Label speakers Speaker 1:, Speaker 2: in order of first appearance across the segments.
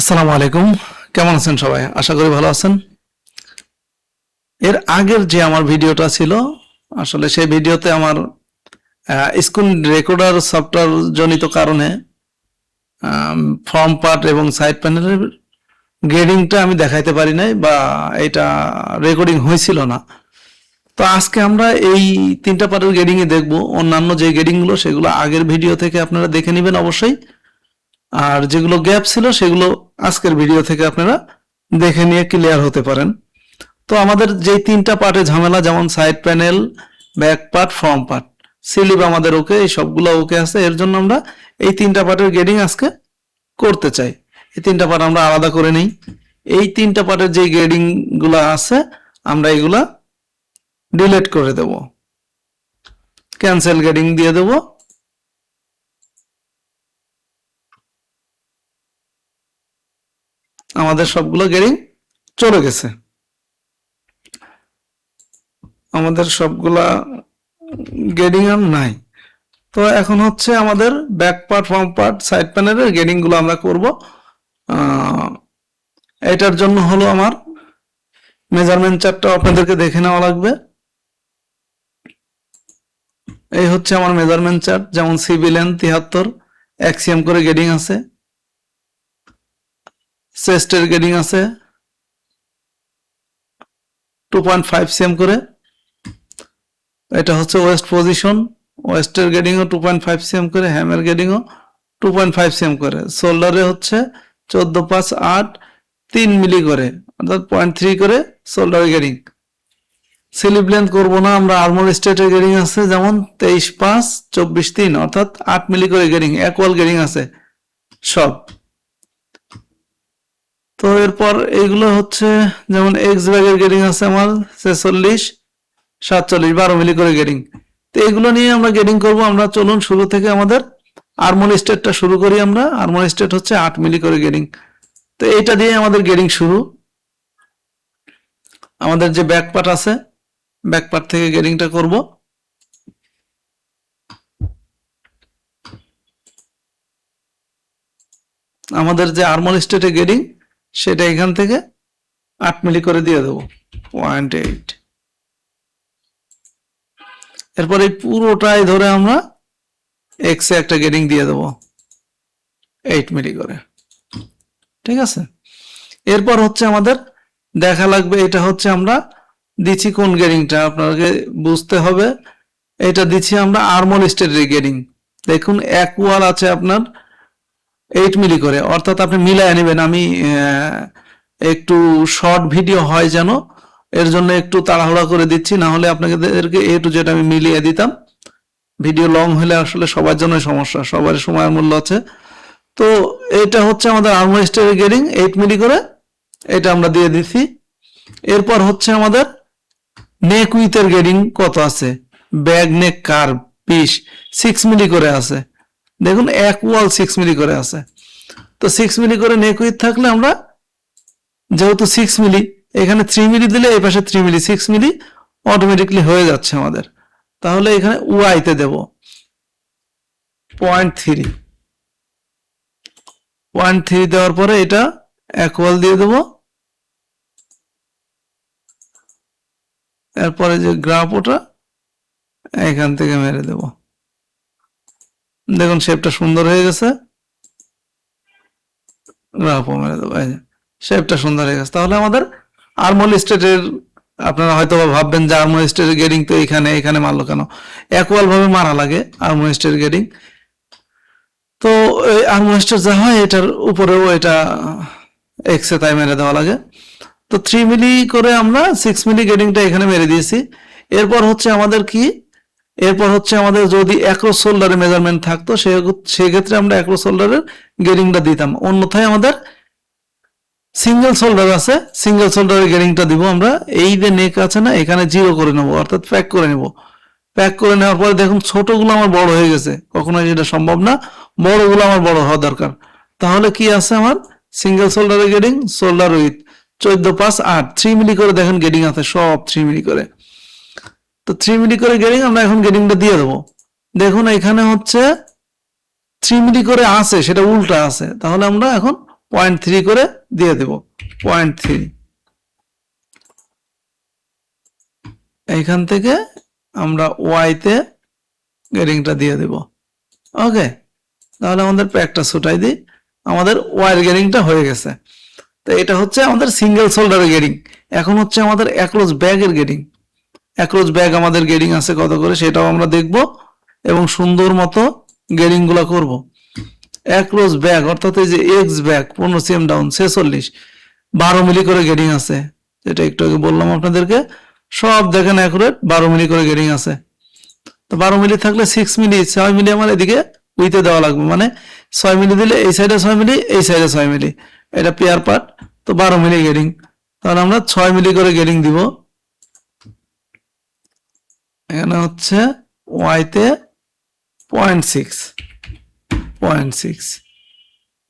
Speaker 1: আসসালামু আলাইকুম। কেমন আছেন সবাই? আশা করি ভালো আছেন। এর আগের যে আমার ভিডিওটা ছিল, আসলে সেই ভিডিওতে আমার স্ক্রিন রেকর্ডার সফটওয়্যার জনিত কারণে ফর্ম পার্ট এবং সাইড প্যানেলের গ্রেডিংটা আমি দেখাইতে পারি নাই, বা এটা রেকর্ডিং হয়েছিল না। তো আজকে আমরা এই তিনটা পার্টের গ্রেডিংয়ে দেখব। অন্যান্য যে গ্রেডিংগুলো সেগুলো আগের ভিডিও থেকে আপনারা দেখে নেবেন অবশ্যই, আর যেগুলো গ্যাপ ছিল সেগুলো আজকের ভিডিও থেকে আপনারা দেখে নিয়ে ক্লিয়ার হতে পারেন। তো আমাদের যে তিনটা পার্টে ঝামেলা, যেমন side panel, back part, front part, sleeve আমাদের ওকে, এই সবগুলো ওকে আছে। এর জন্য আমরা এই তিনটা পার্টের গ্রেডিং আজকে করতে চাই। এই তিনটা পার্ট আমরা আলাদা করে নিই। এই তিনটা পার্টের যে গ্রেডিং গুলো আছে আমরা এগুলা ডিলিট করে দেব, ক্যান্সেল গ্রেডিং দিয়ে দেব। আমাদের সবগুলো গ্রেডিং চলে গেছে, আমাদের সবগুলা গ্রেডিং আর নাই। তো এখন হচ্ছে আমাদের back part, front part, side প্যানেলের গ্রেডিং গুলো আমরা করব। এটার জন্য হলো আমার মেজারমেন্ট চার্টটা আপনাদেরকে দেখে নেওয়া লাগবে। এই হচ্ছে আমার মেজারমেন্ট চার্ট, যেমন সিবি লেন্থ 73, এক্সিএম করে গ্রেডিং আছে, চেস্টের গ্রেডিং আছে 2.5 সিএম করে। এটা হচ্ছে ওয়েস্ট পজিশন, ওয়েস্টের গ্রেডিংও 2.5 সিএম করে, হ্যামের গ্রেডিংও 2.5 সিএম করে। শোল্ডারে হচ্ছে 14.5/8 3 মিলি করে, অর্থাৎ 0.3 করে শোল্ডার গ্রেডিং। স্লিভ লেন্থ করবো না আমরা, আর্মোর স্টেটের গ্রেডিং আছে যেমন 23.5 24.3, অর্থাৎ 8 মিলি করে গ্রেডিং, একওয়াল গ্রেডিং আছে সব। তো এরপর এইগুলো হচ্ছে যেমন এক্স ব্যাগের গ্রেডিং আছে আমার 46 47 12 মিলি করে গ্রেডিং। তো এগুলো নিয়ে আমরা গ্রেডিং করব। আমরা চলুন শুরু থেকে আমাদের আর্মোর স্টেটটা শুরু করি। আমরা আর্মোর স্টেট হচ্ছে 8 মিলি করে গ্রেডিং। তো এইটা দিয়ে আমাদের গ্রেডিং শুরু। আমাদের যে ব্যাক পার্ট আছে, ব্যাক পার্ট থেকে গ্রেডিংটা করব। আমাদের যে আর্মোর স্টেটে গ্রেডিং সেটা এখান থেকে 8 মিলি করে দিয়ে দেবো 0.8। এরপর এই পুরোটাই ধরে আমরা এক্সে একটা গ্রেডিং দিয়ে দেবো 8 মিলি করে, ঠিক আছে। এরপর হচ্ছে আমাদের দেখা লাগবে এটা হচ্ছে আমরা দিচ্ছি কোন গ্রেডিংটা, আপনাকে বুঝতে হবে। এটা দিচ্ছি আমরা আর্মোর স্টেটের গ্রেডিং। দেখুন এক ওয়াল আছে আপনার 8 মিলি করে, অর্থাৎ আপনি মিলায় নেবেন। আমি একটু শর্ট ভিডিও হয় যেন, এর জন্য একটু তাড়াহুড়া করে দিচ্ছি, না হলে আপনাদেরকে এ টু জেড আমি মিলিয়ে দিতাম। ভিডিও লং হলে আসলে সবার জন্য সমস্যা, সবার সময়ের মূল্য আছে। তো এটা হচ্ছে আমাদের আর্মোর স্টেটের গ্রেডিং 8 মিলি করে, এটা আমরা দিয়ে দিচ্ছি। এরপর হচ্ছে আমাদের নেক উইথের গ্রেডিং কত আছে, ব্যাক নেক কার্ভ পিস 6 মিলি করে আছে। দেখুন এক ওয়াল 6 মিলি করে আছে। তো 6 মিলি করে নেক উইথ থাকলে আমরা, যেহেতু 6 মিলি, এখানে 3 মিলি দিলে এই পাশে 3 মিলি, 6 মিলি অটোমেটিকলি হয়ে যাচ্ছে আমাদের। তাহলে এখানে ওয়াইতে দেব 0.3 দেওয়ার পরে এটা এক ওয়াল দিয়ে দেব। এরপরে যে গ্রাফ ওটা এখান থেকে মেরে দেব। দেখুন শেপটা সুন্দর হয়ে গেছে, গ্রাফও মেরে দেবো, শেপটা সুন্দর হয়ে গেছে। তাহলে আমাদের আর্মোর স্টেটের, আপনারা হয়তো ভাববেন যে আর্মোর স্টেটের গ্রেডিং তো এখানে মারলো কেন, একওয়াল ভাবে মারা লাগে আর্মোর স্টেটের গ্রেডিং। তো এই আর্মোর স্টেট যা হয় এটার উপরেও এটা এক্সে তাই মেরে দেওয়া লাগে। তো 3 মিলি করে আমরা 6 মিলি গ্রেডিংটা এখানে মেরে দিয়েছি। এরপর হচ্ছে আমাদের কি, এরপর হচ্ছে আমাদের যদি অ্যাক্রস শোল্ডারের মেজারমেন্ট থাকতো সেক্ষেত্রে আমরা অ্যাক্রস শোল্ডারের গ্রেডিংটা দিতাম। অন্যথায় আমাদের সিঙ্গেল শোল্ডার আছে, সিঙ্গেল শোল্ডারের গ্রেডিংটা দিব আমরা। এই যে নেক আছে না, এখানে 0 করে নেব, অর্থাৎ প্যাক করে নেব। প্যাক করে নেওয়ার পরে দেখুন ছোটগুলো আমার বড় হয়ে গেছে, কখনোই এটা সম্ভব না, বড়গুলো আমার বড় হওয়া দরকার। তাহলে কি আছে আমার সিঙ্গেল শোল্ডারের গ্রেডিং, শোল্ডার উইথ 14.5/8 3 মিলি করে দেখেন গ্রেডিং আছে, সব 3 মিলি করে। তো 3 মিলি করে গ্রেডিং আমরা এখন গ্রেডিংটা দিয়ে দেবো। দেখুন এখানে হচ্ছে 3 মিলি করে আছে, সেটা উল্টা আছে, তাহলে আমরা এখন 0.3 করে দিয়ে দেব, 0.3। এইখান থেকে আমরা ওয়াইতে গেডিংটা দিয়ে দেব। ওকে, তাহলে আমাদের প্যাকটা ছুটাই দিই, আমাদের ওয়াইয়ের গেডিংটা হয়ে গেছে। তো এটা হচ্ছে আমাদের সিঙ্গেল শোল্ডারের গেডিং। এখন হচ্ছে আমাদের অ্যাক্রস ব্যাগের গেডিং। অ্যাক্রস ব্যাগ আমাদের গেডিং আছে কত করে সেটাও আমরা দেখব এবং সুন্দর মতো গেডিং গুলা করবো। অ্যাক্রস ব্যাগ অর্থাৎ এই যে এক্স ব্যাগ 15 cm ডাউন 46, 12 মিলি করে গেডিং আছে, যেটা একটু আগে বললাম আপনাদেরকে। সব দেখেন অ্যাকুরেট 12 মিলি করে গেডিং আছে। তো 12 মিলি থাকলে 6 মিলি 6 মিলি আমার এদিকে উইতে দেওয়া লাগবে, মানে 6 মিলি দিলে এই সাইডে 6 মিলি, এই সাইডে 6 মিলি, এটা পেয়ার পার্ট। তো 12 মিলি গেডিং, তাহলে আমরা 6 মিলি করে গেডিং দিব। এখানে হচ্ছে ওয়াইতে 0.6।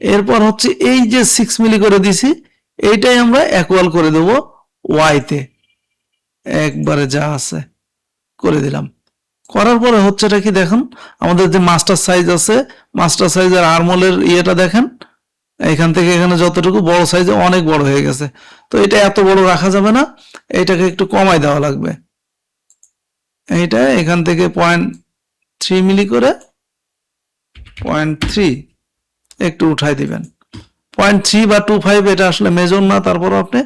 Speaker 1: এরপর হচ্ছে এই যে 6 মিলি করে দিছি এইটাই আমরা ইকুয়াল করে দেব ওয়াইতে, একবারে যা আছে করে দিলাম। করার পরে হচ্ছে এটা কি দেখুন, আমাদের যে মাস্টার সাইজ আছে, মাস্টার সাইজের আর্মলের ইয়েটা দেখেন, এখান থেকে এখানে যতটুকু বড় সাইজে অনেক বড় হয়ে গেছে। তো এটা এত বড় রাখা যাবে না, এইটাকে একটু কমাই দেওয়া লাগবে। এইটা এখান থেকে 0.3 মিলি করে 0.3 একটু উঠাই দিবেন। 0.3 বা 2.5 এটা আসলে মেজর না, তারপর আপনি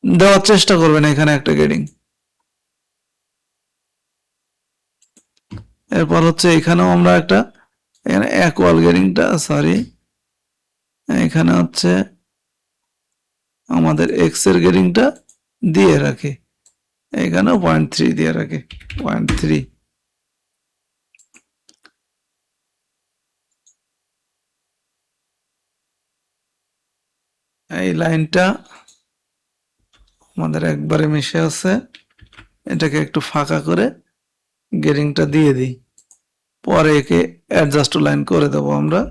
Speaker 1: দেওয়ার চেষ্টা করবেন এখানে একটা গেডিং। এরপর হচ্ছে এখানেও আমরা একটা ইকুয়াল গেডিংটা, সরি, এখানে হচ্ছে আমাদের এক্স এর গেডিংটা দিয়ে রাখি, এখানেও 0.3 দিয়ে রাখি, 0.3। এই লাইনটা আমাদের একবারে মিশে আছে, এটাকে একটু ফাঁকা করে গেডিংটা দিয়ে দিই, পরে একে অ্যাডজাস্ট লাইন করে দেবো আমরা।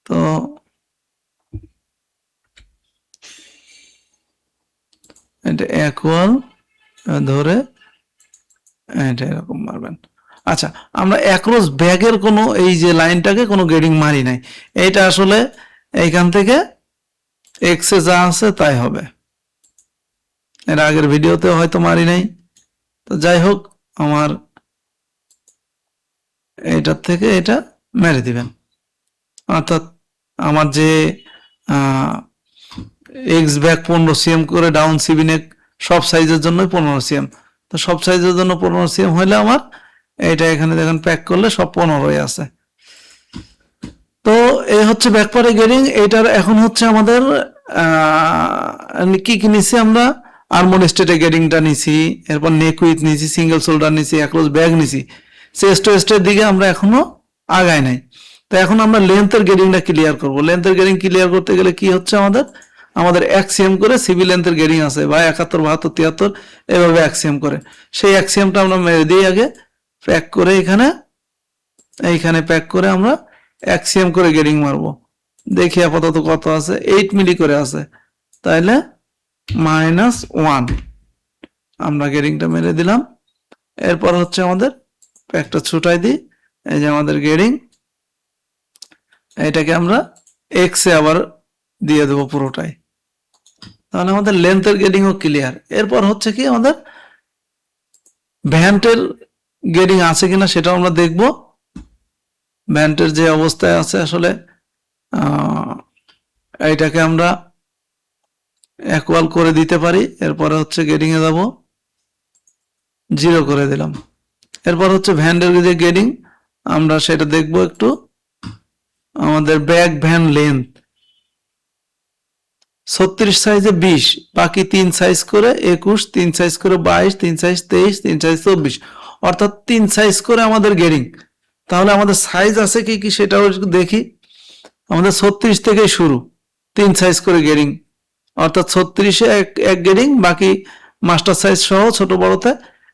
Speaker 1: তো এটা ইকুয়াল ধরে এটা এরকম মারবেন। আচ্ছা, আমরা অ্যাক্রস ব্যাগের কোনো এই যে লাইনটাকে কোনো গেডিং মারি নাই, এইটা আসলে এইখান থেকে এক্সে যা আছে তাই হবে, এর আগের ভিডিওতে হয়তো মারি নাই। তো যাই হোক, আমার এইটার থেকে এটা মেরে দিবেন, অর্থাৎ আমার যে এক্স ব্যাগ 15 cm করে ডাউন সিবি নেক সব সাইজের জন্যই 15 cm। তো সব সাইজের জন্য 15 cm হইলে আমার এইটা এখানে দেখেন প্যাক করলে সব 15 আছে। তো এই হচ্ছে ব্যাকপারে গেডিং। এটার এখন হচ্ছে আমাদের কি কি নিছি আমরা, আর্মন স্টেটে গেডিংটা নিছি, এরপর নেক উইথ নিছি, সিঙ্গেল শোল্ডার নিছি, অ্যাক্রস ব্যাগ নিছি, চেস্ট ওয়েস্টের দিকে আমরা এখনো আগাই নাই। তো এখন আমরা লেন্থের গেডিংটা ক্লিয়ার করব। লেন্থের গেডিং ক্লিয়ার করতে গেলে কি হচ্ছে আমাদের 1 cm করে সিভি লেন্থের গেডিং আছে, বা 71, 72, 73 এভাবে 1 cm করে, সেই 1 cmটা আমরা মেরে দিই আগে, প্যাক করে এইখানে প্যাক করে আমরা 1 cm করে গেডিং মারবো। দেখি আপাতত কত আছে, 8 মিলি করে আছে, তাইলে -1 আমরা গেডিংটা মেরে দিলাম। এরপর হচ্ছে আমাদের প্যাকটা ছুটাই দিই, এই যে আমাদের গেডিং, এটাকে আমরা এক্সে আবার দিয়ে দেবো পুরোটাই, তাহলে আমাদের লেন্থের গেডিংও ক্লিয়ার। এরপর হচ্ছে কি আমাদের ভ্যান্টের গেডিং আছে কিনা সেটাও আমরা দেখব। ভ্যান্টের যে অবস্থায় আছে আসলে এইটাকে আমরা ইকুয়াল করে দিতে পারি। এরপরে হচ্ছে গেডিং এ যাব, 0 করে দিলাম। এরপর হচ্ছে ভ্যান্টের যে গেডিং আমরা সেটা দেখব একটু। আমাদের ব্যাক ভ্যান লেন্থ 36 সাইজে 20, বাকি 3 সাইজ করে 21, 3 সাইজ করে 22, 3 সাইজ 23, 3 সাইজ 24, অর্থাৎ 3 সাইজ করে আমাদের গেডিং। তাহলে আমাদের সাইজ আছে কি কি সেটাও দেখি। আমাদের 36 থেকে শুরু, 3 সাইজ করে গেডিং, অর্থাৎ 36-এ এক গেডিং, বাকি মাস্টার সাইজ সহ ছোট বড়তে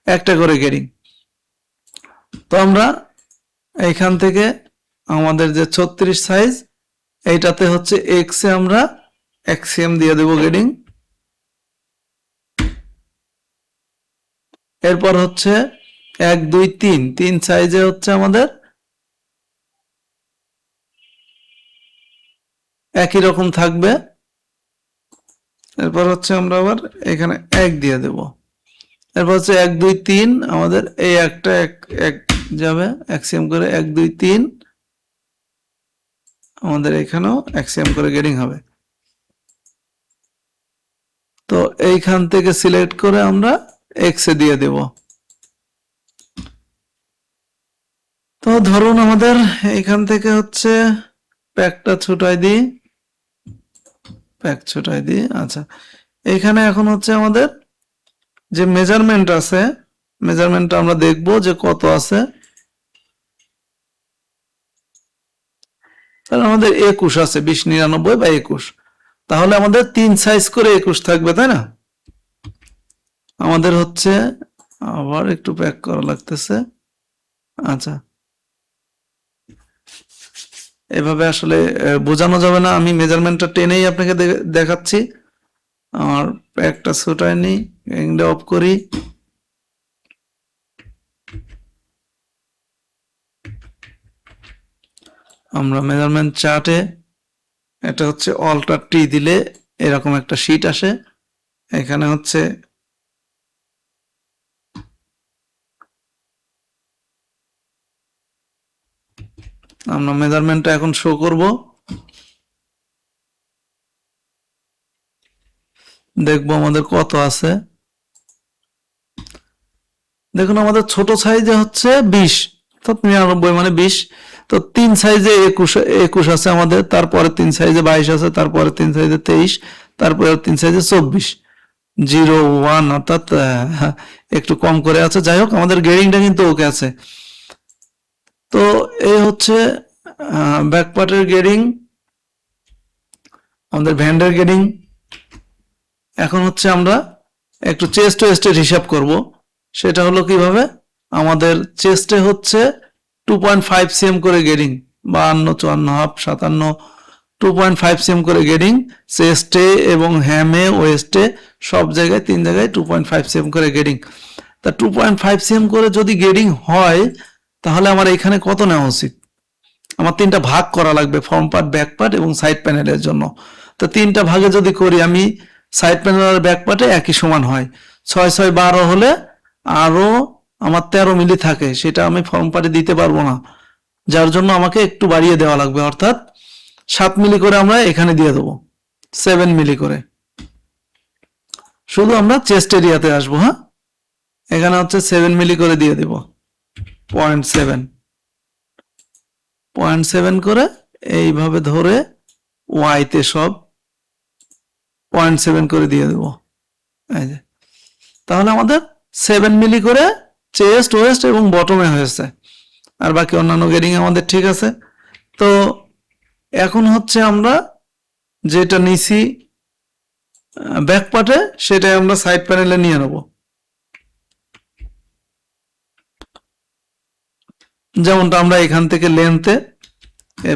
Speaker 1: একটা করে গেডিং। তো আমরা এইখান থেকে আমাদের যে 36 সাইজ, এইটাতে হচ্ছে এক্সে আমরা 1 cm দিয়ে দেব গেডিং, এরপর হচ্ছে 1 2 3 তিন সাইজে হচ্ছে আমাদের একই রকম থাকবে। এরপর হচ্ছে আমরা আবার এখানে 1 দিয়ে দেব। এরপর হচ্ছে 1 2 3 আমাদের এই একটা এক যাবে এক্সএম করে 1 2 3 আমাদের এখানেও এক্সএম করে গেটিং হবে। তো এইখান থেকে সিলেক্ট করে আমরা এক্স এ দিয়ে দেব। তো ধরুন আমাদের এইখান থেকে হচ্ছে প্যাকটা ছোটাই দিই, প্যাক ছোটাই দিই। আচ্ছা, এইখানে এখন হচ্ছে আমাদের যে মেজারমেন্ট আছে, মেজারমেন্টটা আমরা দেখব যে কত আছে। তাহলে আমাদের 21 আছে, 20 99 বা 21। তাহলে আমাদের 3 সাইজ করে 21 থাকবে, তাই না? আমাদের হচ্ছে আবার একটু প্যাক করা লাগতেছে। আচ্ছা, এভাবে আসলে বোঝানো যাবে না, আমি মেজারমেন্টটা টেনেই আপনাকে দেখাচ্ছি। আর প্যাকটা ছোটাই নিই, গ্যাংটা অফ করি। আমরা মেজারমেন্ট চার্টে এটা হচ্ছে অল্টার টি দিলে এরকম একটা শীট আসে। এখানে হচ্ছে আমরা মেজারমেন্টটা এখন শো করব, দেখবো আমাদের কত আছে। দেখুন আমাদের ছোট সাইজে হচ্ছে 20, 99 মানে 20। তো 3 সাইজে 21 আছে আমাদের, তারপরে 3 সাইজে 22 আছে, তারপরে 3 সাইজে 23, তারপরে 3 সাইজে 24, 0 1 অর্থাৎ একটু কম করে আছে। যাই হোক, আমাদের গ্রেডিংটা কিন্তু ওকে আছে। তো এই হচ্ছে ব্যাকপার্টের গ্রেডিং, আমাদের ভ্যান্ডের গ্রেডিং। এখন হচ্ছে আমরা একটু চেস্ট ওয়েস্টের হিসাব করব। সেটা হলো কিভাবে, আমাদের চেস্টে হচ্ছে 2.5 cm করে গেডিং, 52 54 হাফ 57, 2.5 cm করে গেডিং চেস্টে এবং হ্যামে ওয়েস্টে সব জায়গায় 3 জায়গায় 2.5 cm করে গেডিং। তা 2.5 cm করে যদি গেডিং হয় তাহলে আমার এখানে কত নেওয়া উচিত? আমার 3টা ভাগ করা লাগবে, ফ্রন্ট পার্ট, ব্যাক পার্ট এবং সাইড প্যানেলের জন্য। তো 3টা ভাগে যদি করি আমি, সাইড প্যানেল আর ব্যাক পার্টে একই সমান হয়, 6 6 12 হলে আরো আমার 13 মিলি থাকে, সেটা আমি ফর্ম পার্টে দিতে পারবো না, যার জন্য আমাকে একটু বাড়িয়ে দেওয়া লাগবে, অর্থাৎ 7 মিলি করে আমরা এখানে দিয়ে দেবো, 7 মিলি করে। শুধু আমরা চেস্ট এরিয়াতে আসবো। হ্যাঁ, এখানে হচ্ছে 7 মিলি করে দিয়ে দেব, 0.7 করে এইভাবে ধরে ওয়াইতে সব 0.7 করে দিয়ে দেবো। এই যে, তাহলে আমাদের 7 মিলি করে চেস্ট ওয়েস্ট এবং বটমে হয়েছে, আর বাকি অন্যান্য গেডিং আমাদের ঠিক আছে। তো এখন হচ্ছে আমরা যেটা নিছি ব্যাক পার্টে, সেটাই আমরা সাইড প্যানেলে নিয়ে নেব। যেমনটা আমরা এখান থেকে লেন্থে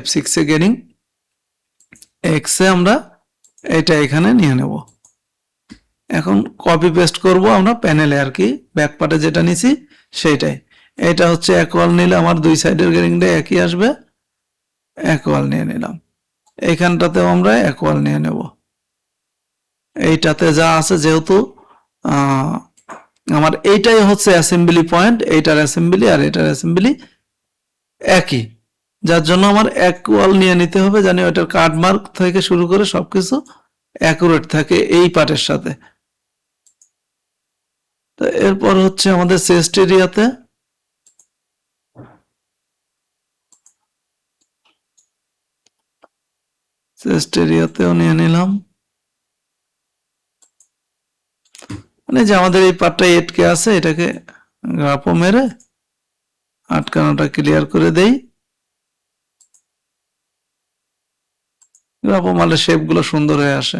Speaker 1: F6 এ গেডিং, এক্স এ আমরা এটা এখানে নিয়ে নেব। এখন কপি পেস্ট করব আমরা প্যানেলে, আর কি ব্যাক পার্টে যেটা নিছি সেইটাই। এটা হচ্ছে এক ওয়াল নিলে আমার দুই সাইডের গেডিংটা একই আসবে, এক ওয়াল নিয়ে নিলাম। এইখানটাতেও আমরা এক ওয়াল নিয়ে নেব। এইটাতে যা আছে, যেহেতু আমার এইটাই হচ্ছে অ্যাসেম্বলি পয়েন্ট, এইটার অ্যাসেম্বলি আর এটার অ্যাসেম্বলি একই, যার জন্য আমার এক ওয়াল নিয়ে নিতে হবে, জানি ওইটার কাট মার্ক থেকে শুরু করে সবকিছু অ্যাকুরেট থাকে এই পার্টের সাথে। তো এরপর হচ্ছে আমাদের চেস্ট এরিয়াতে চেস্ট এরিয়াতেও নিয়ে নিলাম। মানে যে আমাদের এই পার্টটা এটকে আছে, এটাকে গ্রাফও মেরে আটকানোটা ক্লিয়ার করে দেই। গ্রাফও মারলে শেপগুলো সুন্দর হয়ে আসে।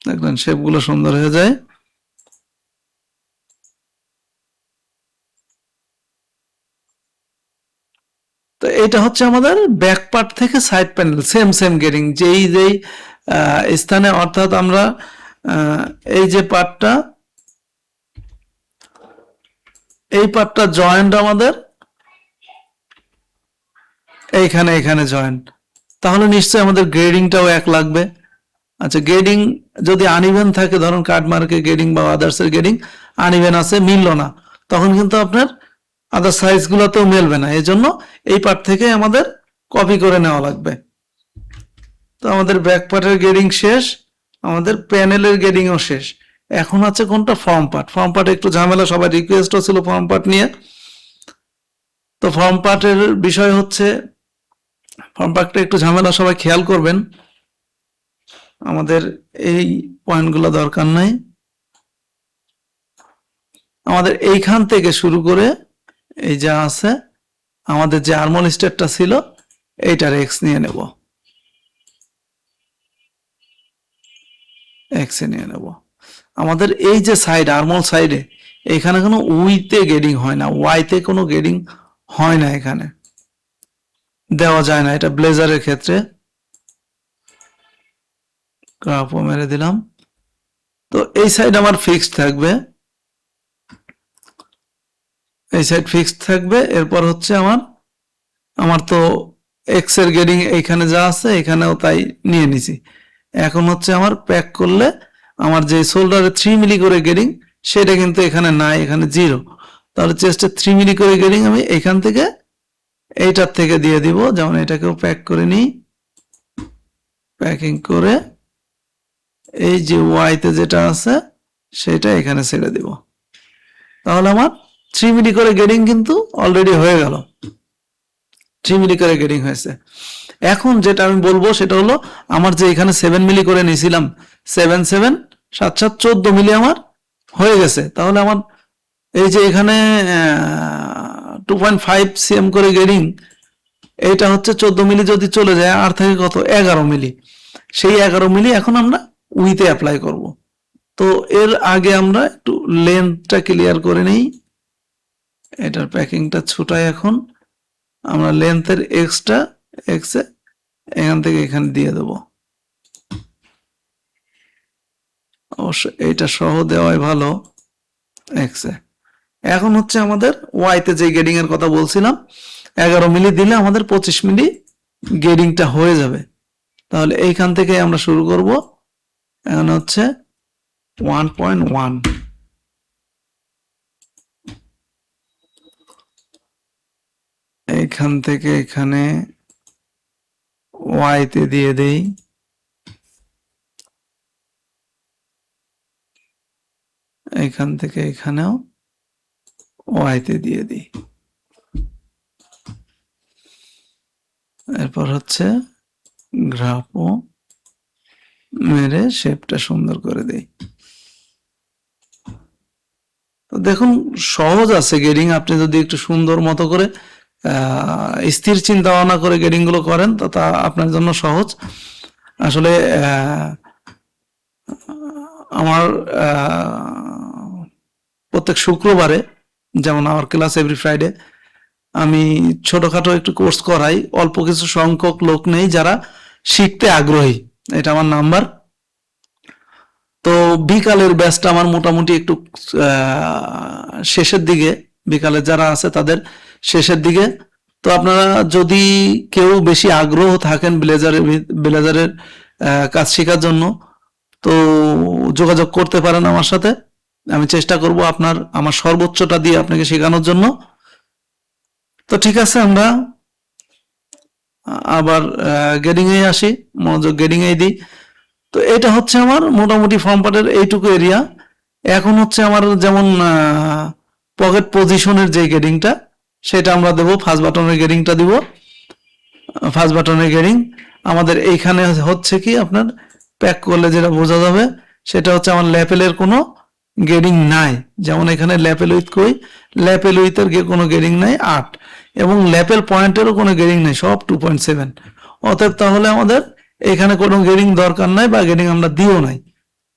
Speaker 1: দেখবেন শেপগুলো সুন্দর হয়ে যায়। তো এটা হচ্ছে আমাদের ব্যাক পার্ট থেকে side panel, same same getting, যেই স্থানে, অর্থাৎ আমরা এই যে পার্টটা, এই পার্টটা জয়েন্ট আমাদের এইখানে, এখানে জয়েন্ট, তাহলে নিশ্চয়ই আমাদের গ্রেডিংটাও এক লাগবে। আচ্ছা, গ্রেডিং যদি আনইভেন থাকে, ধরুন কাটমার্কের গ্রেডিং বা আদার্সের গ্রেডিং আনইভেন আছে, মিললো না, তখন কিন্তু আপনার আদার সাইজগুলোতেও মিলবে না। এই জন্য এই পার্ট থেকে আমাদের কপি করে নেওয়া লাগবে। তো আমাদের ব্যাক পার্টের গ্রেডিং শেষ, আমাদের প্যানেলের গ্রেডিংও শেষ। এখন আছে কোনটা? Form part. ফর্ম পার্টে একটু ঝামেলা, সবাই রিকোয়েস্টও ছিল ফর্ম পার্ট নিয়ে। তো ফর্ম পার্টের বিষয় হচ্ছে, ফর্ম পার্টটা একটু ঝামেলা, সবাই খেয়াল করবেন। আমাদের এই পয়েন্টগুলো দরকার নাই। আমাদের এইখান থেকে শুরু করে এই যা আছে, আমাদের যে আর্মল স্টেটটা ছিল এইটার এক্স নিয়ে নেব, এক্স এ নিয়ে নেব। আমাদের এই যে সাইড, আর্মল সাইডে, এখানে কোনো উইতে গেডিং হয় না, ওয়াইতে কোনো গেডিং হয় না, এখানে দেওয়া যায় না, এটা ব্লেজারের ক্ষেত্রে। গ্রাফও মেরে দিলাম। তো এই সাইড আমার ফিক্সড থাকবে, এই সাইড ফিক্সড থাকবে। এরপর হচ্ছে আমার তো এক্স এর গেডিং এইখানে যা আছে এখানেও তাই নিয়ে নিছি। এখন হচ্ছে আমার প্যাক করলে আমার যে শোল্ডারে 3 মিলি করে গেডিং, সেটা কিন্তু এখানে নাই, এখানে 0। তাহলে চেস্টে 3 মিলি করে গেডিং আমি এখান থেকে, এইটার থেকে দিয়ে দিব। যেমন এটাকেও প্যাক করে নিই, প্যাকিং করে এই যে ওয়াইতে যেটা আছে সেটা এখানে ছেড়ে দিব। তাহলে আমার 3 মিলি করে গেডিং কিন্তু অলরেডি হয়ে গেল, 3 মিলি করে গেডিং হয়েছে। এখন যেটা আমি বলবো সেটা হলো, আমার যে এখানে 7 মিলি করে নিয়েছিলাম, 7 7 7 7 14 মিলি আমার হয়ে গেছে। তাহলে আমার এই যে এখানে 2.5 cm করে গেডিং, এইটা হচ্ছে 14 মিলি যদি চলে যায়, আর থেকে কত? 11 মিলি। সেই 11 মিলি এখন আমরা উইতে অ্যাপ্লাই করব। তো এর আগে আমরা একটু লেন্থটা ক্লিয়ার করে নিই। এটার প্যাকিংটা ছুটাই। এখন আমরা লেন্থের এক্সটা, এক্স এখান থেকে এখানে দিয়ে দেব। অবশ্য এইটা সহ দেওয়াই ভালো, এক্স এ। এখন হচ্ছে আমাদের ওয়াইতে যে গেডিং এর কথা বলছিলাম, 11 মিলি দিলে আমাদের 25 মিলি গেডিংটা হয়ে যাবে। তাহলে এইখান থেকে আমরা শুরু করব। এখন হচ্ছে 1.1, এইখান থেকে এখানে ওয়াইতে দিয়ে দেই। এইখান থেকে এখানেও ওয়াইতে দিয়ে দিই। এরপর হচ্ছে গ্রাফও মেরে শেপটা সুন্দর করে দেই। তো দেখুন, সহজ আছে গেডিং। আপনি যদি একটু সুন্দর মতো করে স্থির চিন্তা ভাবনা করে গেডিং গুলো করেন, তো তা আপনার জন্য সহজ। আসলে আমার প্রত্যেক শুক্রবারে, যেমন আমার ক্লাস এভরি ফ্রাইডে, আমি ছোটখাটো একটু কোর্স করাই। অল্প কিছু সংখ্যক লোক নেই যারা শিখতে আগ্রহী, এটা আমার নাম্বার। তো বিকালের ব্যাচটা আমার মোটামুটি একটু শেষের দিকে, বিকালে যারা আছে তাদের শেষের দিকে। তো আপনারা যদি কেউ বেশি আগ্রহ থাকেন ব্লেজারের কাজ শেখার জন্য, তো যোগাযোগ করতে পারেন আমার সাথে। আমি চেষ্টা করব আমার সর্বোচ্চটা দিয়ে আপনাকে শেখানোর জন্য। তো ঠিক আছে, আমরা আবার গেডিং এ আসি, মনোযোগ গেডিং এ দিই। তো এটা হচ্ছে আমার মোটামুটি ফর্ম পার্টের এইটুকু এরিয়া। এখন হচ্ছে আমার যেমন পকেট পজিশনের যে গেডিংটা, সেটা আমরা দেবো। ফার্স্ট বাটনের গেডিংটা দিব। ফার্স্ট বাটনের গেডিং আমাদের এইখানে হচ্ছে কি, আপনার প্যাক করলে যেটা বোঝা যাবে সেটা হচ্ছে আমার ল্যাপেলের কোনো গেডিং নাই। যেমন এখানে ল্যাপেল উইথ কই, ল্যাপেল উইথের কোনো গেডিং নাই 8, এবং ল্যাপেল পয়েন্টেরও কোনো গেডিং নেই, সব 2.7। অতএব তাহলে আমাদের এখানে কোনো গেডিং দরকার নাই, বা গেডিং আমরা দিও নাই।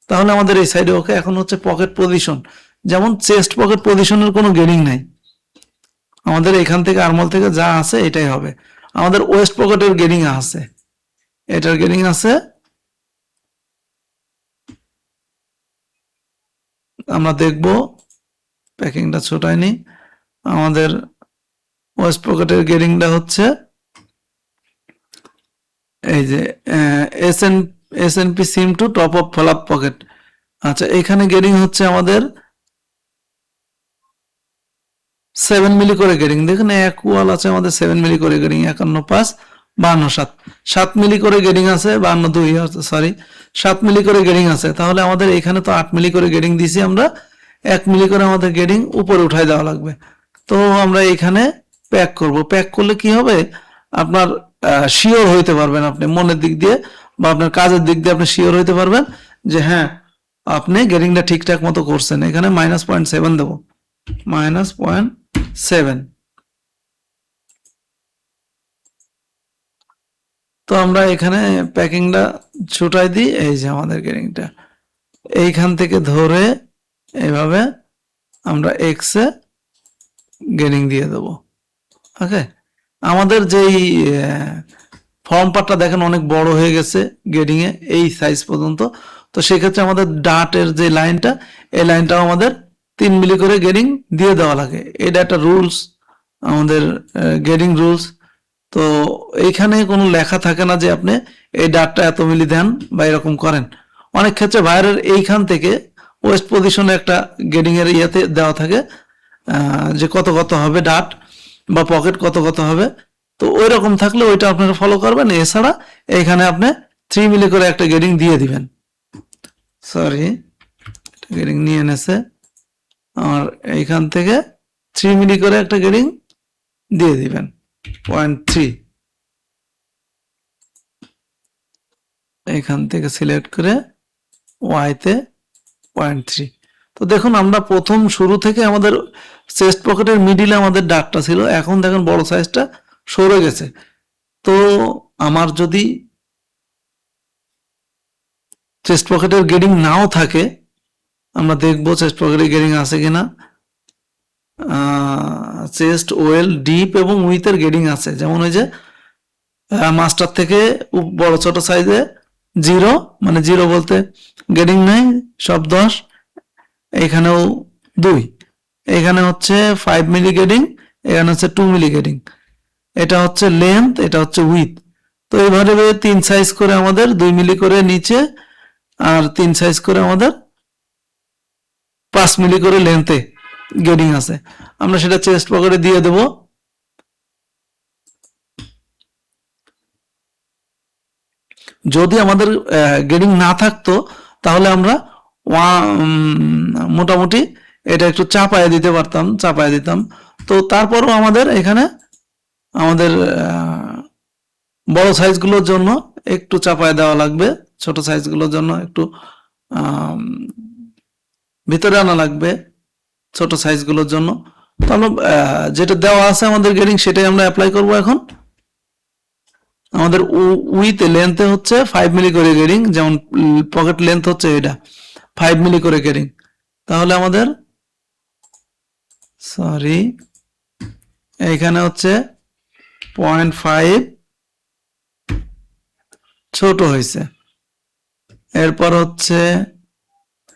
Speaker 1: তাহলে আমাদের এই সাইডে ওকে। এখন হচ্ছে পকেট পজিশন, যেমন চেস্ট পকেট পজিশনের কোনো গেডিং নাই, আমাদের এখান থেকে আর্মল থেকে যা আছে এটাই হবে। আমাদের ওয়েস্ট পকেটের গেডিং আছে, এটার গেডিং আছে, আমরা দেখব প্যাকিংটা ছোটায়নি। আমাদের ওয়েস্ট পকেটের গেডিংটা হচ্ছে এই যে SNP seam to top of flap pocket. আচ্ছা, এখানে গেডিং হচ্ছে আমাদের 7 মিলি করে গেডিং, দেখুন এক ওয়াল আছে আমাদের 7 মিলি করে গেডিং, 51.5 52.7 7 মিলি করে গেডিং আছে, 52 সরি 7 মিলি করে গেডিং আছে। তাহলে আমাদের এখানে তো 8 মিলি করে গেডিং দিছি আমরা, 1 মিলি করে আমাদের গেডিং উপরে উঠাই দেওয়া লাগবে। তো আমরা এখানে প্যাক করব। প্যাক করলে কি হবে, আপনার শিওর হইতে পারবেন, আপনি মনের দিক দিয়ে বা আপনার কাজের দিক দিয়ে আপনি শিওর হইতে পারবেন যে হ্যাঁ আপনি গেডিংটা ঠিকঠাক মতো করছেন। এখানে -0.7 দেবো, -0.7। তো আমরা এখানে প্যাকিংটা ছুটাই দিই, এই যে আমাদের গেডিংটা এইখান থেকে ধরে এইভাবে আমরা এক্সে গেডিং দিয়ে দেবো। ওকে, আমাদের যেই ফর্ম পার্টটা দেখেন অনেক বড় হয়ে গেছে গেডিং এ এই সাইজ পর্যন্ত। তো সেক্ষেত্রে আমাদের ডাটের যে লাইনটা, এই লাইনটাও আমাদের 3 মিলি করে গেডিং দিয়ে দেওয়া লাগে। এটা একটা রুলস, আমাদের গেডিং রুলস। তো এইখানে কোনো লেখা থাকে না যে আপনি এই ডাটটা এত মিলি দেন বা এরকম করেন। অনেক ক্ষেত্রে ভাইয়ারের এইখান থেকে ওয়েস্ট পজিশনে একটা গেডিং এর ইয়েতে দেওয়া থাকে যে কত কত হবে ডাট বা পকেট কত কত হবে। তো ওই রকম থাকলে ওইটা আপনারা ফলো করবেন। এছাড়া এইখানে আপনি 3 মিলি করে একটা গেডিং দিয়ে দিবেন। সরি, গেডিং নিয়ে এনেছে, আর এইখান থেকে 3 মিলি করে একটা গেডিং দিয়ে দিবেন 0.3। এখান থেকে সিলেক্ট করে ওয়াইতে 0.3। তো দেখুন আমরা প্রথম শুরু থেকে আমাদের চেস্ট পকেটের মিডিলে আমাদের ডাটটা ছিল, এখন দেখুন বড় সাইজটা সরে গেছে। তো আমার যদি চেস্ট পকেটের গেডিং নাও থাকে, আমরা দেখবো চেস্ট পকেটের গেডিং আছে কিনা। চেস্ট ওয়েল ডিপ এবং উইথের গেডিং আছে, যেমন ওই যে মাস্টার থেকে বড় ছোট সাইজে 0, মানে 0 বলতে গেডিং নাই, সব 10, এখানেও 2, এখানে হচ্ছে 5 মিলি গেডিং, এখানে হচ্ছে 2 মিলি গেডিং, এটা হচ্ছে লেন্থ, এটা হচ্ছে উইথ। তো এইভাবে 3 সাইজ করে আমাদের 2 মিলি করে নিচে আর 3 সাইজ করে আমাদের 5 মিলি করে লেন্থে গেডিং আছে। আমরা সেটা চেস্ট পকেটে দিয়ে দেব। যদি আমাদের গেডিং না থাকতো তাহলে আমরা মোটামুটি এটা একটু চাপায় দিতে পারতাম, চাপায় দিতাম। তো তারপরও আমাদের এখানে আমাদের বড় সাইজগুলোর জন্য একটু চাপায় দেওয়া লাগবে, ছোট সাইজগুলোর জন্য একটু ভিতরে আনা লাগবে ছোট সাইজগুলোর জন্য। তো আমরা যেটা দেওয়া আছে আমাদের গেডিং সেটাই আমরা অ্যাপ্লাই করব এখন। আমাদের উইথ লেন্থে হচ্ছে 5 মিলি করে গেডিং, যেমন পকেট লেন্থ হচ্ছে এটা 5 মিলি করে গেডিং। তাহলে আমাদের সরি এইখানে হচ্ছে 0.5 ছোট হয়েছে, এরপর হচ্ছে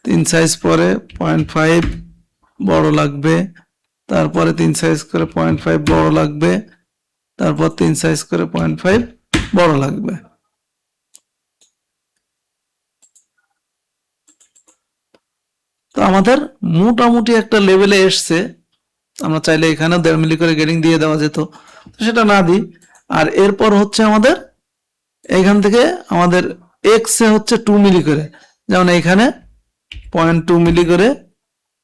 Speaker 1: 3 সাইজ পরে 0.5 বড় লাগবে, তারপরে 3 সাইজ করে 0.5 বড় লাগবে, তারপর 3 সাইজ করে 0.5 বড় লাগবে। তো আমাদের মোটামুটি একটা লেভেলে এসছে। আমরা চাইলে এখানে 1.5 মিলি করে গেডিং দিয়ে দেওয়া যেত, সেটা না দিই। আর এরপর হচ্ছে আমাদের এইখান থেকে আমাদের এক্স এ হচ্ছে 2 মিলি করে, যেমন এখানে 0.2 মিলি করে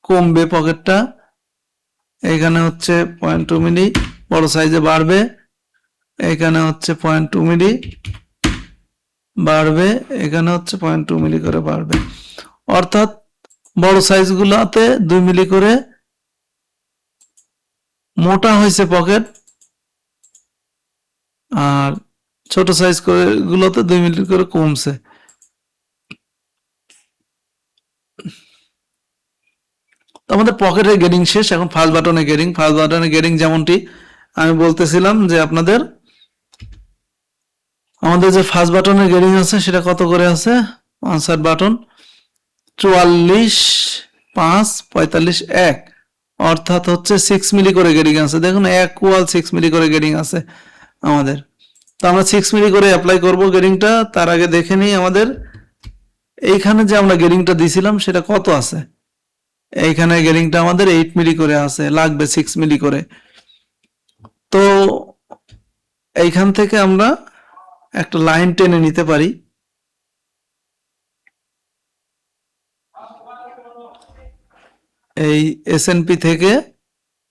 Speaker 1: কমবে পকেটটা, এখানে হচ্ছে 0.2 মিলি বড় সাইজে বাড়বে, এখানে হচ্ছে 0.2 মিলি বাড়বে, এখানে হচ্ছে 0.2 মিলি করে বাড়বে। অর্থাৎ বড় সাইজগুলোতে 2 মিলি করে মোটা হয়েছে পকেট, আর ছোট সাইজ করে গুলোতে 2 মিলি করে কমছে। আমাদের পকেটের গেডিং শেষ, এখন ফার্স্ট বাটনে গেডিং। ফার্স্ট বাটনে গেডিং যেমনটি আমি বলতেছিলাম যে আপনাদের আমাদের যে ফার্স্ট বাটনের গেডিং আছে সেটা কত করে আছে? 5 বাটন 44 5 45 1, অর্থাৎ হচ্ছে 6 মিলি করে গেডিং আছে। দেখুন 1 6 মিলি করে গেডিং আছে আমাদের। তো আমরা 6 মিলি করে অ্যাপ্লাই করব গেডিংটা। তার আগে দেখে নিই আমাদের এইখানে যে আমরা গেডিংটা দিয়েছিলাম সেটা কত আছে। এইখানে গেডিংটা আমাদের 8 মিলি করে আছে, লাগবে 6 মিলি করে। তো এইখান থেকে আমরা একটা লাইন টেনে নিতে পারি। এই এসএনপি থেকে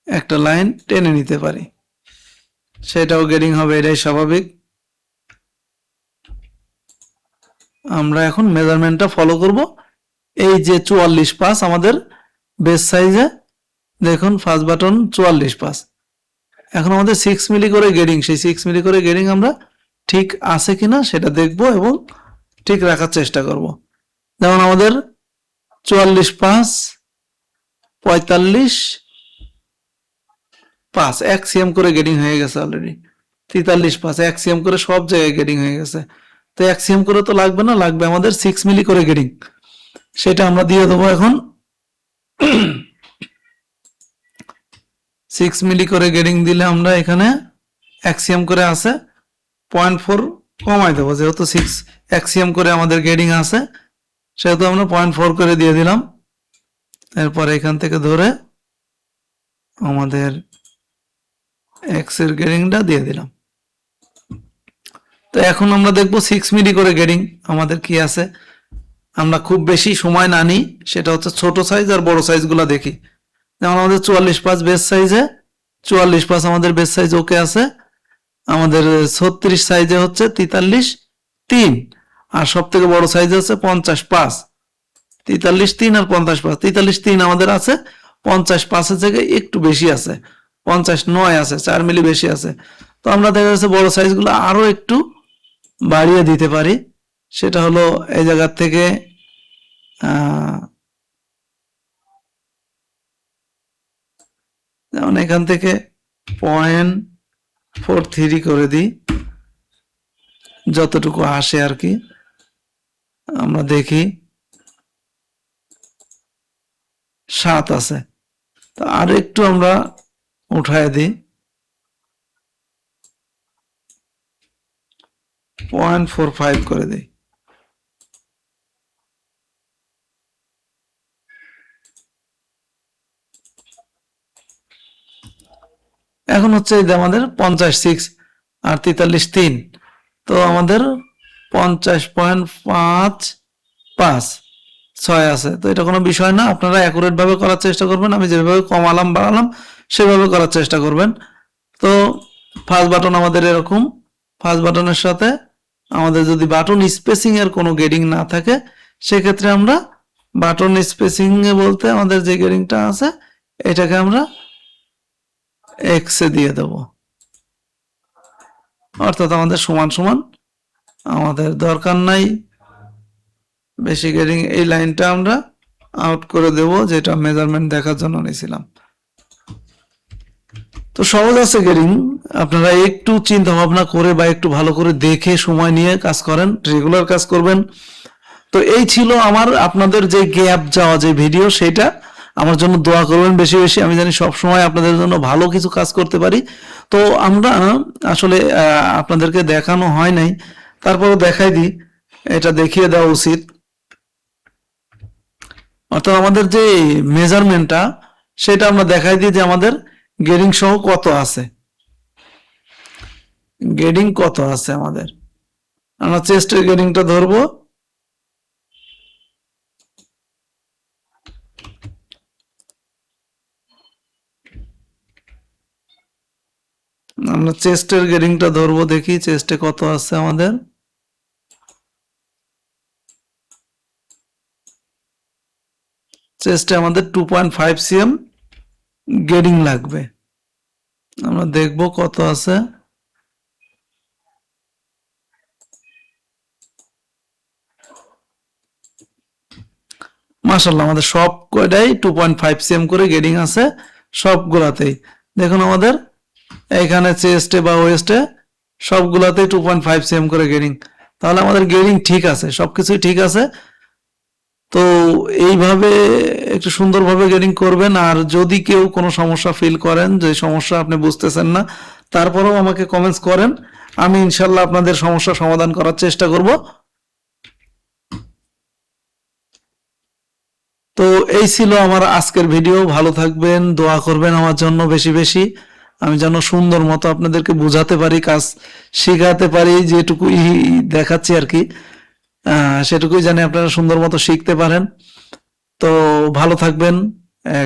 Speaker 1: একটা লাইন টেনে নিতে পারি, সেটাও গেডিং হবে, এটাই স্বাভাবিক। আমরা এখন মেজারমেন্টটা ফলো করব। এই যে 44 পাস আমাদের বেস সাইজে, দেখুন ফার্স্ট বাটন 44 পাস। এখন আমাদের 6 মিলি করে গেডিং, সেই 6 মিলি করে গেডিং আমরা ঠিক আছে কিনা সেটা দেখব এবং ঠিক রাখার চেষ্টা করব। যেমন আমাদের 44 পাস 45 5 1 সিএম করে গেডিং হয়ে গেছে অলরেডি। 43 পাস 1 সিএম করে সব জায়গায় গেডিং হয়ে গেছে। তো 1 সিএম করে তো লাগবে না, লাগবে আমাদের 6 মিলি করে গেডিং। সেটা আমরা দিয়ে দেবো এখন। 6 মিলি করে গেডিং দিলে আমরা এখানে 1 সিএম করে আছে 0.4 কমাই দেবো, যেহেতু 1 সিএম করে আমাদের গেডিং আছে সেহেতু আমরা 0.4 করে দিয়ে দিলাম। এরপর এখান থেকে ধরে আমাদের এক্স এর গেডিংটা দিয়ে দিলাম। তো এখন আমরা দেখবো 6 মিলি করে গেডিং আমাদের কি আছে। আমরা খুব বেশি সময় না নিই, সেটা হচ্ছে ছোট সাইজ আর বড় সাইজগুলো দেখি। যেমন আমাদের 44 পাস বেস সাইজে, 44 পাস আমাদের বেস সাইজ ওকে আছে। আমাদের 36 সাইজে হচ্ছে 43 3, আর সব থেকে বড় সাইজে হচ্ছে 50 পাস। 43 3 আর 50 পাস। 43 3 আমাদের আছে, 50 পাসের জায়গায় একটু বেশি আছে, 59 আছে, 4 মিলি বেশি আছে। তো আমরা দেখা যাচ্ছে বড় সাইজগুলো আরো একটু বাড়িয়ে দিতে পারি। সেটা হলো এই জায়গার থেকে যেমন এখান থেকে 0.43 করে দিই, যতটুকু আসে আর কি। আমরা দেখি 7 আছে, তো আর একটু আমরা উঠায় দিই, 0.45 করে দিই। এখন হচ্ছে এই যে আমাদের 56 আর 43 3, তো আমাদের 50.556 আছে। তো এটা কোনো বিষয় না, আপনারা অ্যাকুরেট ভাবে করার চেষ্টা করবেন। আমি যেভাবে কমালাম বাড়ালাম সেভাবে করার চেষ্টা করবেন। তো ফার্স্ট বাটন আমাদের এরকম, ফার্স্ট বাটনের সাথে আমাদের যদি বাটন স্পেসিং এর কোনো গেডিং না থাকে সেক্ষেত্রে আমরা বাটন স্পেসিং এ বলতে আমাদের যে গেডিংটা আছে এটাকে আমরা এক্স এ দিয়ে দেব, অর্থাৎ আমাদের সমান সমান, আমাদের দরকার নাই বেশি গেডিং। এই লাইনটা আমরা আউট করে দেব, যেটা মেজারমেন্ট দেখার জন্য নিয়েছিলাম। তো সহজ আছে গেডিং, আপনারা একটু চিন্তা ভাবনা করে বা একটু ভালো করে দেখে সময় নিয়ে কাজ করেন, রেগুলার কাজ করবেন। তো এই ছিল আমার আপনাদের যে গ্যাপ যাওয়া যে ভিডিও, সেটা আমার জন্য দোয়া করবেন বেশি বেশি। আমি জানি সব সময় আপনাদের জন্য ভালো কিছু কাজ করতে পারি। তো আমরা আসলে আপনাদেরকে দেখানো হয় নাই, তারপরে দেখাই দিই, এটা দেখিয়ে দেওয়া উচিত। অর্থাৎ আমাদের যে মেজারমেন্টটা সেটা আমরা দেখাই দিই যে আমাদের গেডিং সহ কত আছে, গেডিং কত আছে আমাদের। আমরা চেস্টের গেডিংটা ধরবো, আমরা চেস্টের গেডিংটা ধরবো, দেখি চেস্টে কত আছে আমাদের। চেস্টে আমাদের 2.5 cm গেডিং লাগবে। আমরা দেখব কত আছে। মাশাআল্লাহ আমাদের সব কয়টাই 2.5 cm করে গেডিং আছে সবগুলাতেই। দেখুন আমাদের এখানে চেস্টে বা ওয়েস্টে সবগুলাতেই 2.5 cm করে গেরিং। তাহলে আমাদের গেরিং ঠিক আছে, সবকিছুই ঠিক আছে। তো এইভাবে একটু সুন্দরভাবে গেরিং করবেন। আর যদি কেউ কোনো সমস্যা ফিল করেন, যে সমস্যা আপনি বুঝতেছেন না, তারপরেও আমাকে কমেন্টস করেন, আমি ইনশাল্লাহ আপনাদের সমস্যা সমাধান করার চেষ্টা করব। তো এই ছিল আমার আজকের ভিডিও। ভালো থাকবেন, দোয়া করবেন আমার জন্য বেশি বেশি, আমি যেন সুন্দর মতো আপনাদেরকে বোঝাতে পারি, কাজ শিখাতে পারি, যেটুকুই দেখাচ্ছি আর কি, সেটুকুই জানি আপনারা সুন্দর মতো শিখতে পারেন। তো ভালো থাকবেন,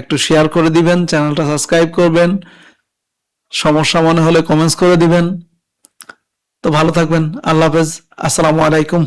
Speaker 1: একটু শেয়ার করে দিবেন, চ্যানেলটা সাবস্ক্রাইব করবেন, সমস্যা মনে হলে কমেন্টস করে দিবেন। তো ভালো থাকবেন, আল্লাহ হাফেজ, আসসালামু আলাইকুম।